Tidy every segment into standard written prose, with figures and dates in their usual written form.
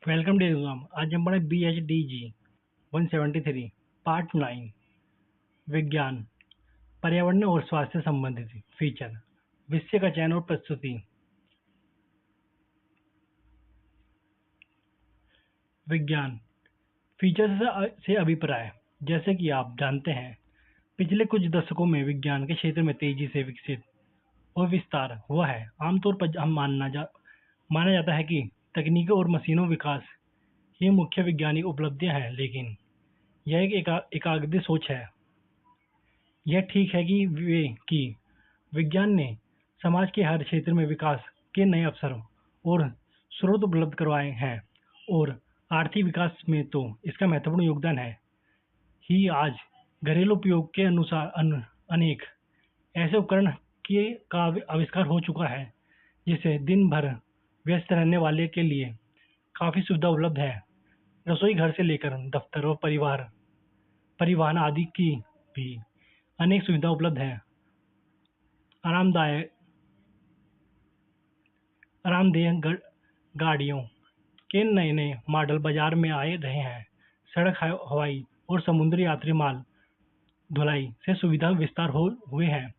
Welcome day exam. आज हम पढ़े BHDG 173 पार्ट 9 विज्ञान, पर्यावरण और स्वास्थ्य से संबंधित फीचर, विषय का चयन और प्रस्तुति। विज्ञान फीचर से अभिप्राय। जैसे कि आप जानते हैं, पिछले कुछ दशकों में विज्ञान के क्षेत्र में तेजी से विकसित और विस्तार हुआ है। आमतौर पर हम माना जाता है कि तकनीकों और मशीनों विकास ही मुख्य वैज्ञानिक उपलब्धियां हैं, लेकिन यह एक एकाग्र सोच है। यह ठीक है कि विज्ञान ने समाज के हर क्षेत्र में विकास के नए अवसर और स्रोत उपलब्ध करवाए हैं, और आर्थिक विकास में तो इसका महत्वपूर्ण योगदान है ही। आज घरेलू उपयोग के अनुसार अनेक ऐसे उपकरण का आविष्कार हो चुका है जिससे दिन भर व्यस्त रहने वाले के लिए काफ़ी सुविधा उपलब्ध है। रसोई घर से लेकर दफ्तर और परिवहन आदि की भी अनेक सुविधा उपलब्ध है। आरामदायक आरामदेह गाड़ियों के नए नए मॉडल बाजार में आए रहे हैं। सड़क, हवाई और समुद्री यात्री माल ढुलाई से सुविधा विस्तार हुए हैं।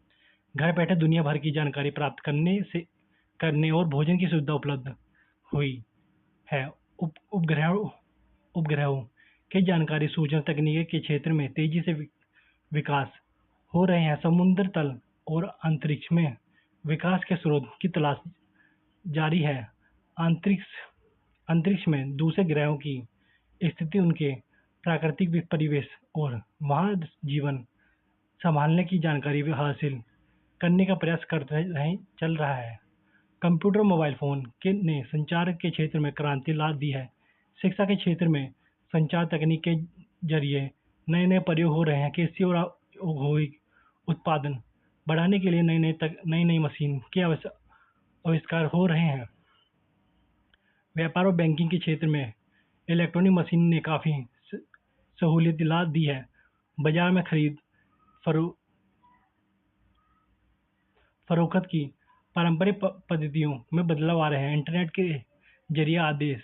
घर बैठे दुनिया भर की जानकारी प्राप्त करने और भोजन की सुविधा उपलब्ध हुई है। उपग्रहों के जानकारी सूचना तकनीक के क्षेत्र में तेजी से विकास हो रहे हैं। समुद्र तल और अंतरिक्ष में विकास के स्रोत की तलाश जारी है। अंतरिक्ष अंतरिक्ष में दूसरे ग्रहों की स्थिति, उनके प्राकृतिक परिवेश और वहाँ जीवन संभालने की जानकारी भी हासिल करने का प्रयास चल रहा है। कंप्यूटर, मोबाइल फोन ने संचार के क्षेत्र में क्रांति ला दी है। शिक्षा के क्षेत्र में संचार तकनीक के जरिए नए नए प्रयोग हो रहे हैं। कृषि और औद्योगिक उत्पादन बढ़ाने के लिए नई नई मशीन के आविष्कार हो रहे हैं। व्यापार और बैंकिंग के क्षेत्र में इलेक्ट्रॉनिक मशीन ने काफ़ी सहूलियत ला दी है। बाजार में खरीद फरोख्त की पारंपरिक पद्धतियों में बदलाव आ रहे हैं। इंटरनेट के जरिए आदेश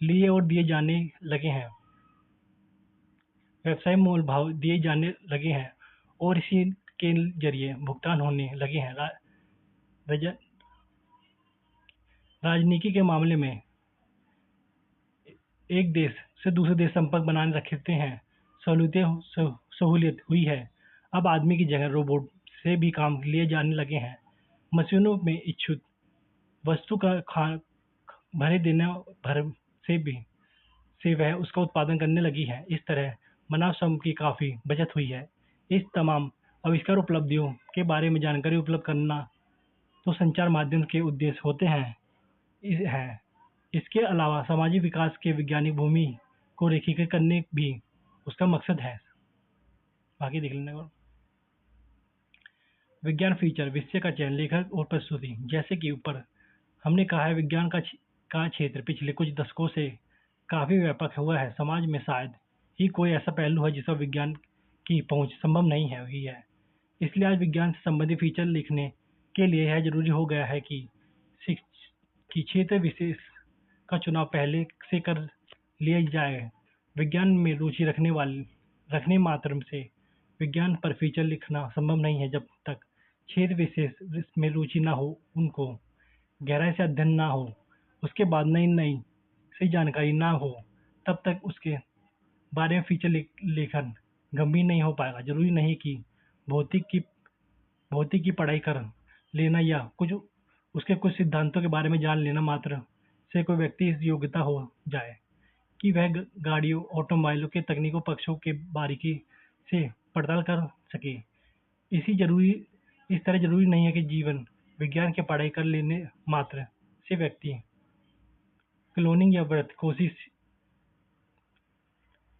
लिए और दिए जाने लगे हैं। व्यवसाय मोल भाव दिए जाने लगे हैं और इसी के जरिए भुगतान होने लगे हैं। राजनीति के मामले में एक देश से दूसरे देश संपर्क बनाने रखते हैं। सहूलियत हुई है। अब आदमी की जगह रोबोट से भी काम लिए जाने लगे हैं। मशीनों में इच्छुक वस्तु का भरे देने भर से वह उसका उत्पादन करने लगी है। इस तरह मानव श्रम की काफ़ी बचत हुई है। इस तमाम आविष्कार उपलब्धियों के बारे में जानकारी उपलब्ध करना तो संचार माध्यम के उद्देश्य होते हैं। इसके अलावा सामाजिक विकास के वैज्ञानिक भूमि को रेखीकृत करने भी उसका मकसद है। बाकी देख लेने को। विज्ञान फीचर, विषय का चयन, लेखक और प्रस्तुति। जैसे कि ऊपर हमने कहा है, विज्ञान का क्षेत्र पिछले कुछ दशकों से काफ़ी व्यापक हुआ है। समाज में शायद ही कोई ऐसा पहलू है जिस पर विज्ञान की पहुंच संभव नहीं है हुई है। इसलिए आज विज्ञान से संबंधित फीचर लिखने के लिए यह जरूरी हो गया है कि क्षेत्र विशेष का चुनाव पहले से कर लिया जाए। विज्ञान में रुचि रखने मात्र से विज्ञान पर फीचर लिखना संभव नहीं है। जब तक क्षेत्र विशेष में रुचि ना हो, उनको गहराई से अध्ययन ना हो, उसके बाद नई से जानकारी ना हो, तब तक उसके बारे में फीचर लेखन गंभीर नहीं हो पाएगा। जरूरी नहीं कि भौतिक की पढ़ाई कर लेना या उसके कुछ सिद्धांतों के बारे में जान लेना मात्र से कोई व्यक्ति इस योग्यता हो जाए कि वह गाड़ियों, ऑटोमोबाइलों के तकनीकों पक्षों के बारीकी से पड़ताल कर सके। इस तरह जरूरी नहीं है कि जीवन विज्ञान की पढ़ाई कर लेने मात्र से व्यक्ति क्लोनिंग या व्रत कोशिश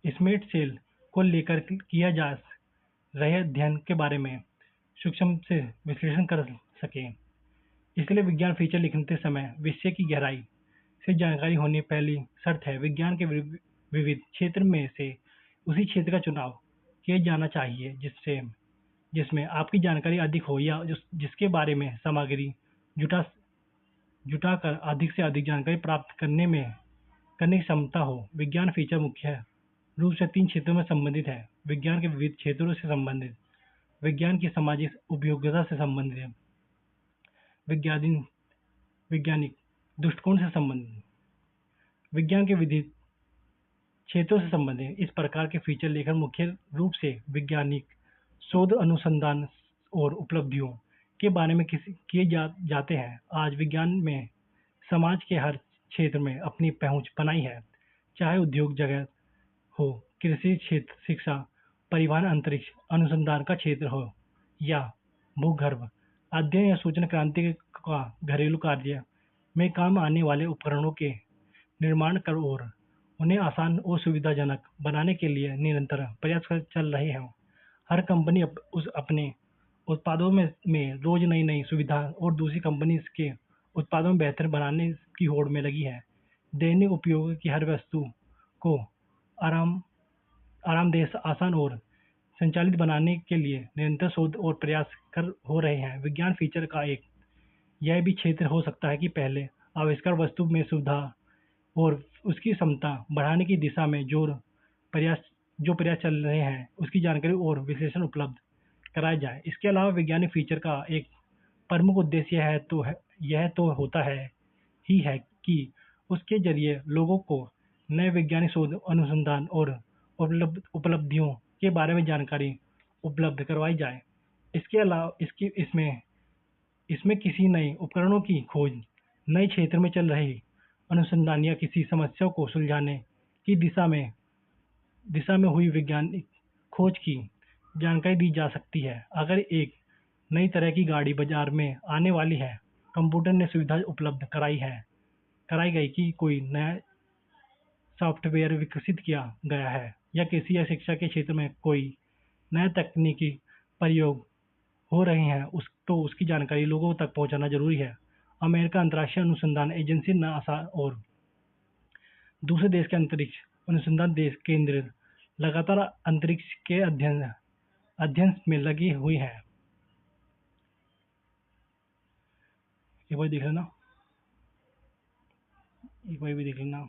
स्मेट सेल को लेकर किया जा रहे अध्ययन के बारे में सूक्ष्म से विश्लेषण कर सके। इसलिए विज्ञान फीचर लिखते समय विषय की गहराई से जानकारी होनी पहली शर्त है। विज्ञान के विविध क्षेत्र में से उसी क्षेत्र का चुनाव किया जाना चाहिए जिसमें आपकी जानकारी अधिक हो या जिसके बारे में सामग्री जुटाकर अधिक से अधिक जानकारी प्राप्त करने में करने की क्षमता हो। विज्ञान फीचर मुख्य रूप से 3 क्षेत्रों में संबंधित है। विज्ञान के विविध क्षेत्रों से संबंधित, विज्ञान की सामाजिक उपयोगिता से संबंधित, विज्ञान वैज्ञानिक दृष्टिकोण से संबंधित, विज्ञान के विविध क्षेत्रों से संबंधित। इस प्रकार के फीचर लेखन मुख्य रूप से वैज्ञानिक शोध अनुसंधान और उपलब्धियों के बारे में जाते हैं। आज विज्ञान में समाज के हर क्षेत्र में अपनी पहुंच बनाई है, चाहे उद्योग जगत हो, कृषि क्षेत्र, शिक्षा, परिवहन, अंतरिक्ष अनुसंधान का क्षेत्र हो या भूगर्भ अध्ययन या सूचना क्रांति का घरेलू कार्य में काम आने वाले उपकरणों के निर्माण कर और उन्हें आसान और सुविधाजनक बनाने के लिए निरंतर प्रयास चल रहे हैं। हर कंपनी अपने उत्पादों में रोज नई नई सुविधा और दूसरी कंपनी इसके उत्पादों में बेहतर बनाने की होड़ में लगी है। दैनिक उपयोग की हर वस्तु को आराम आरामदेह, आसान और संचालित बनाने के लिए निरंतर शोध और प्रयास कर हो रहे हैं। विज्ञान फीचर का एक यह भी क्षेत्र हो सकता है कि पहले आविष्कार वस्तु में सुविधा और उसकी क्षमता बढ़ाने की दिशा में प्रयास प्रयास चल रहे हैं, उसकी जानकारी और विश्लेषण उपलब्ध कराया जाए। इसके अलावा वैज्ञानिक फीचर का एक प्रमुख उद्देश्य यह तो होता है कि उसके जरिए लोगों को नए वैज्ञानिक शोध अनुसंधान और उपलब्धियों के बारे में जानकारी उपलब्ध करवाई जाए। इसके अलावा इसमें किसी नए उपकरणों की खोज, नए क्षेत्र में चल रहे अनुसंधान या किसी समस्या को सुलझाने की दिशा में हुई वैज्ञानिक खोज की जानकारी दी जा सकती है। अगर एक नई तरह की गाड़ी बाजार में आने वाली है, कंप्यूटर ने सुविधा उपलब्ध कराई गई कि कोई नया सॉफ्टवेयर विकसित किया गया है या कृषि या शिक्षा के क्षेत्र में कोई नया तकनीकी प्रयोग हो रहे हैं, तो उसकी जानकारी लोगों तक पहुंचाना जरूरी है। अमेरिका अंतर्राष्ट्रीय अनुसंधान एजेंसी नासा और दूसरे देश के अंतरिक्ष अनुसंधान देश केंद्र लगातार अंतरिक्ष के अध्ययन में लगी हुई है। एक बार देख लेना,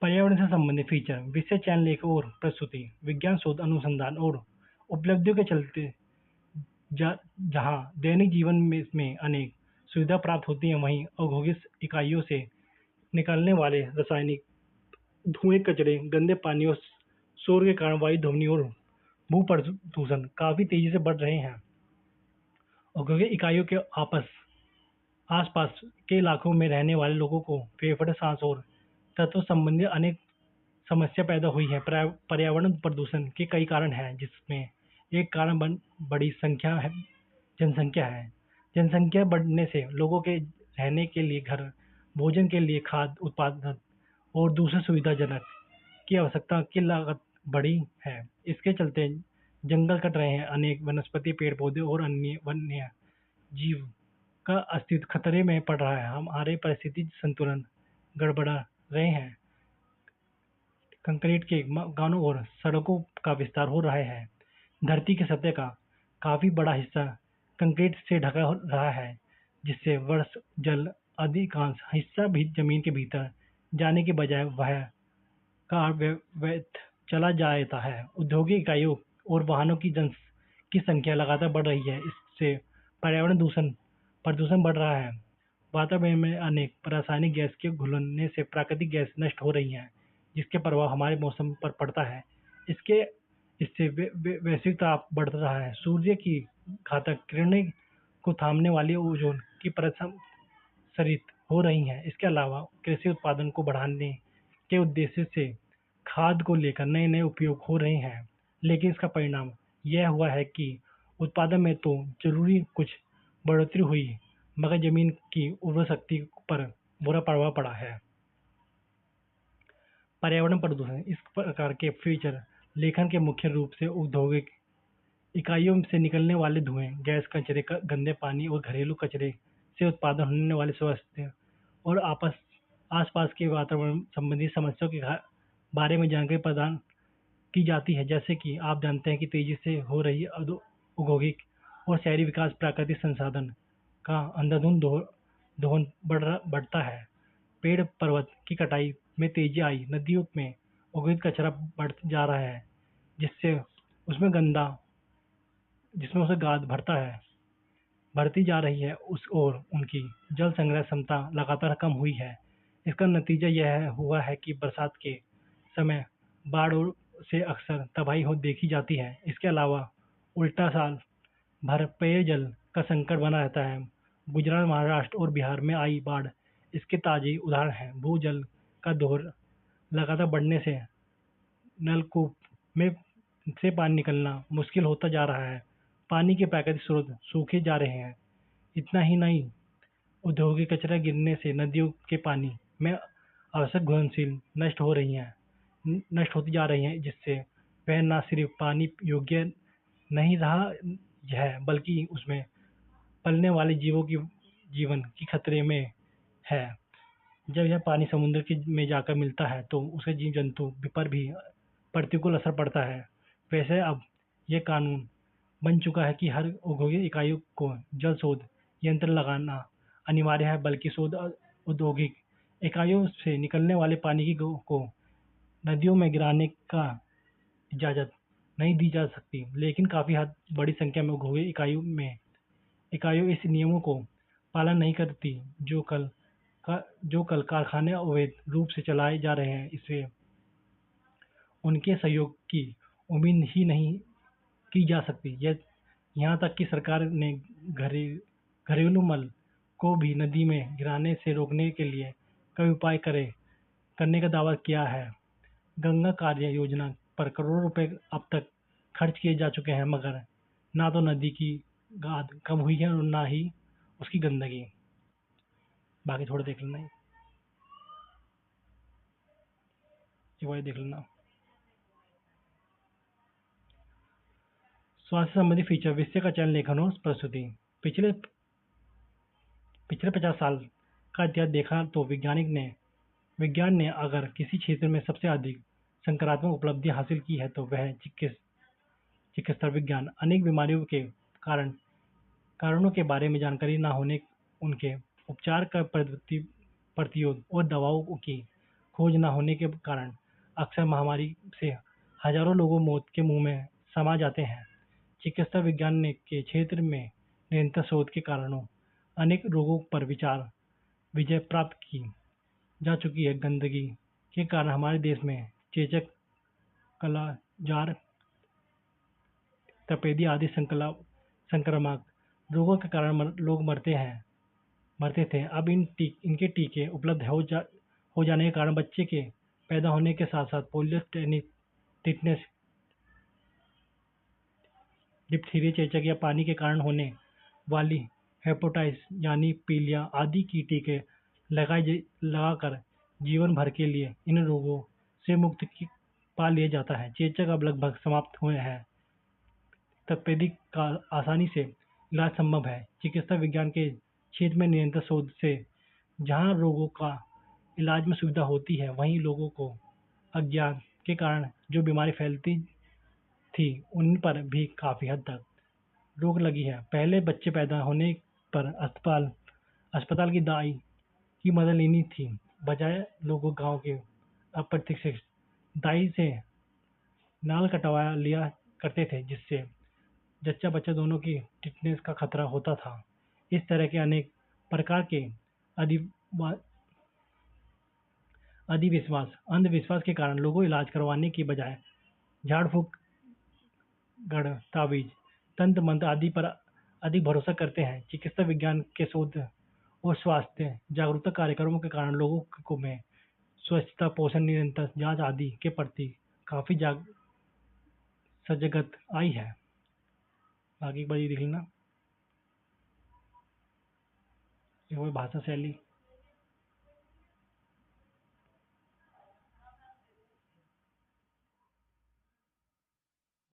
पर्यावरण से संबंधित फीचर, विषय चयन, लेख और प्रस्तुति। विज्ञान शोध अनुसंधान और उपलब्धियों के चलते जहां दैनिक जीवन में अनेक सुविधा प्राप्त होती है, वहीं औद्योगिक इकाइयों से निकलने वाले रासायनिक धुएं, कचरे, गंदे पानी और शोर के कारण वायु ध्वनि और भू प्रदूषण काफी तेजी से बढ़ रहे हैं। औद्योगिक इकाइयों के आसपास के इलाकों में रहने वाले लोगों को फेफड़े, सांस और तत्व संबंधी अनेक समस्या पैदा हुई है। पर्यावरण प्रदूषण के कई कारण हैं, जिसमें एक कारण बड़ी जनसंख्या है। जनसंख्या बढ़ने से लोगों के रहने के लिए घर, भोजन के लिए खाद्य उत्पादन और दूसरे सुविधाजनक की आवश्यकता की लागत बढ़ी है। इसके चलते जंगल कट रहे हैं, अनेक वनस्पति, पेड़ पौधे और अन्य वन्य जीव का अस्तित्व खतरे में पड़ रहा है। हमारे परिस्थिति संतुलन गड़बड़ा रहे हैं। कंक्रीट के मकानों और सड़कों का विस्तार हो रहा है। धरती की सतह का काफी बड़ा हिस्सा कंक्रीट से ढका रहा है, जिससे वर्ष जल अधिकांश हिस्सा भी जमीन के भीतर जाने के बजाय वह का व्यर्थ चला जाता है। औद्योगिक इकाइयों और वाहनों की संख्या लगातार बढ़ रही है। इससे पर्यावरण प्रदूषण बढ़ रहा है। वातावरण में अनेक रासायनिक गैस के घुलने से प्राकृतिक गैस नष्ट हो रही हैं, जिसके प्रभाव हमारे मौसम पर पड़ता है। इससे वैश्विक ताप बढ़ रहा है। सूर्य की घातक किरणें को थामने वाली ओजोन की परत संरक्षित हो रही है। इसके अलावा कृषि उत्पादन को बढ़ाने के उद्देश्य से खाद को लेकर नए नए उपयोग हो रहे हैं, लेकिन इसका परिणाम यह हुआ है कि उत्पादन में तो जरूरी कुछ बढ़ोतरी हुई, मगर जमीन की उर्वर शक्ति पर बुरा प्रभाव पड़ा है। पर्यावरण प्रदूषण, इस प्रकार के फीचर लेखन के मुख्य रूप से औद्योगिक इकाइयों से निकलने वाले धुएं, गैस, कचरे, गंदे पानी और घरेलू कचरे से उत्पादन होने वाले स्वास्थ्य और आसपास के वातावरण संबंधी समस्याओं के बारे में जानकारी प्रदान की जाती है। जैसे कि आप जानते हैं कि तेजी से हो रही औद्योगिक और शहरी विकास प्राकृतिक संसाधन का अंधाधुंध दोहन बढ़ता है। पेड़ पर्वत की कटाई में तेजी आई, नदियों में औद्योगिक कचरा बढ़ जा रहा है, जिससे उसमें गंदा जिसमें उसे गाद भरता है बढ़ती जा रही है उस ओर उनकी जल संग्रह क्षमता लगातार कम हुई है। इसका नतीजा यह हुआ है कि बरसात के समय बाढ़ से अक्सर तबाही हो देखी जाती है। इसके अलावा उल्टा साल भर पेयजल का संकट बना रहता है। गुजरात, महाराष्ट्र और बिहार में आई बाढ़ इसके ताजे उदाहरण हैं। भूजल का दोहर लगातार बढ़ने से नलकूप में से पानी निकलना मुश्किल होता जा रहा है। पानी के प्राकृतिक स्रोत सूखे जा रहे हैं। इतना ही नहीं, औद्योगिक कचरा गिरने से नदियों के पानी में आवश्यक घुलनशील नष्ट होती जा रही हैं, जिससे वह न सिर्फ पानी योग्य नहीं रहा है, बल्कि उसमें पलने वाले जीवों की जीवन की खतरे में है। जब यह पानी समुद्र में जाकर मिलता है तो उसके जीव जंतु पर भी प्रतिकूल असर पड़ता है। वैसे अब यह कानून बन चुका है कि हर औद्योगिक इकाई को जल शोध यंत्र लगाना अनिवार्य है, बल्कि औद्योगिक इकाइयों से निकलने वाले पानी को नदियों में गिराने का इजाज़त नहीं दी जा सकती। लेकिन काफ़ी हद बड़ी संख्या में औद्योगिक इकाइयों इस नियमों को पालन नहीं करती, जो कल कारखाने अवैध रूप से चलाए जा रहे हैं। इससे उनके सहयोग की उम्मीद ही नहीं की जा सकती। यह यहाँ तक कि सरकार ने घरेलू मल को भी नदी में गिराने से रोकने के लिए कई उपाय करने का दावा किया है। गंगा कार्य योजना पर करोड़ों रुपए अब तक खर्च किए जा चुके हैं, मगर ना तो नदी की गाद कम हुई है और ना ही उसकी गंदगी। बाकी थोड़ा देख लेना, ये वाला देख लेना। स्वास्थ्य संबंधी फीचर विषय का चयन, लेखन और प्रस्तुति। पिछले पिछले 50 साल का इतिहास देखा तो विज्ञान ने अगर किसी क्षेत्र में सबसे अधिक सकारात्मक उपलब्धि हासिल की है तो वह चिकित्सा विज्ञान। अनेक बीमारियों के कारणों के बारे में जानकारी न होने, उनके उपचार का प्रतिरोध और दवाओं की खोज न होने के कारण अक्सर महामारी से हजारों लोगों मौत के मुंह में समा जाते हैं। चिकित्सा विज्ञान के क्षेत्र में निरंतर शोध के कारणों अनेक रोगों पर विजय प्राप्त की जा चुकी है। गंदगी के कारण हमारे देश में चेचक, कालाजार, तपेदिक आदि संक्रामक रोगों के कारण लोग मरते थे। अब इनके टीके उपलब्ध हो जाने के कारण बच्चे के पैदा होने के साथ साथ पोलियो, टिटनेस, डिप्थीरिया, चेचक या पानी के कारण होने वाली हेपेटाइटिस यानी पीलिया आदि की टीके लगाकर जीवन भर के लिए इन रोगों से पा लिया जाता है। चेचक अब लगभग समाप्त हुए हैं। तपेदिक का आसानी से इलाज संभव है। चिकित्सा विज्ञान के क्षेत्र में निरंतर शोध से जहाँ रोगों का इलाज में सुविधा होती है, वहीं लोगों को अज्ञान के कारण जो बीमारी फैलती थी उन पर भी काफी हद तक रोक लगी है। पहले बच्चे पैदा होने पर अस्पताल की दाई की मदद लेनी थी, बजाय लोगों गांव के अप्रशिक्षित दाई से नाल कटवा लिया करते थे, जिससे जच्चा बच्चा दोनों की टिटनेस का खतरा होता था। इस तरह के अनेक प्रकार के अंधविश्वास के कारण लोगों इलाज करवाने की बजाय झाड़ फूक, गढ़, ताबीज, तंत्र मंत्र आदि पर अधिक भरोसा करते हैं। चिकित्सा विज्ञान के शोध और स्वास्थ्य जागरूकता कार्यक्रमों के कारण लोगों को में स्वच्छता, पोषण, निरंतर जांच आदि के प्रति काफी सजगत आई है। बाकी एक बार ये देख लेना, ये वो भाषा शैली।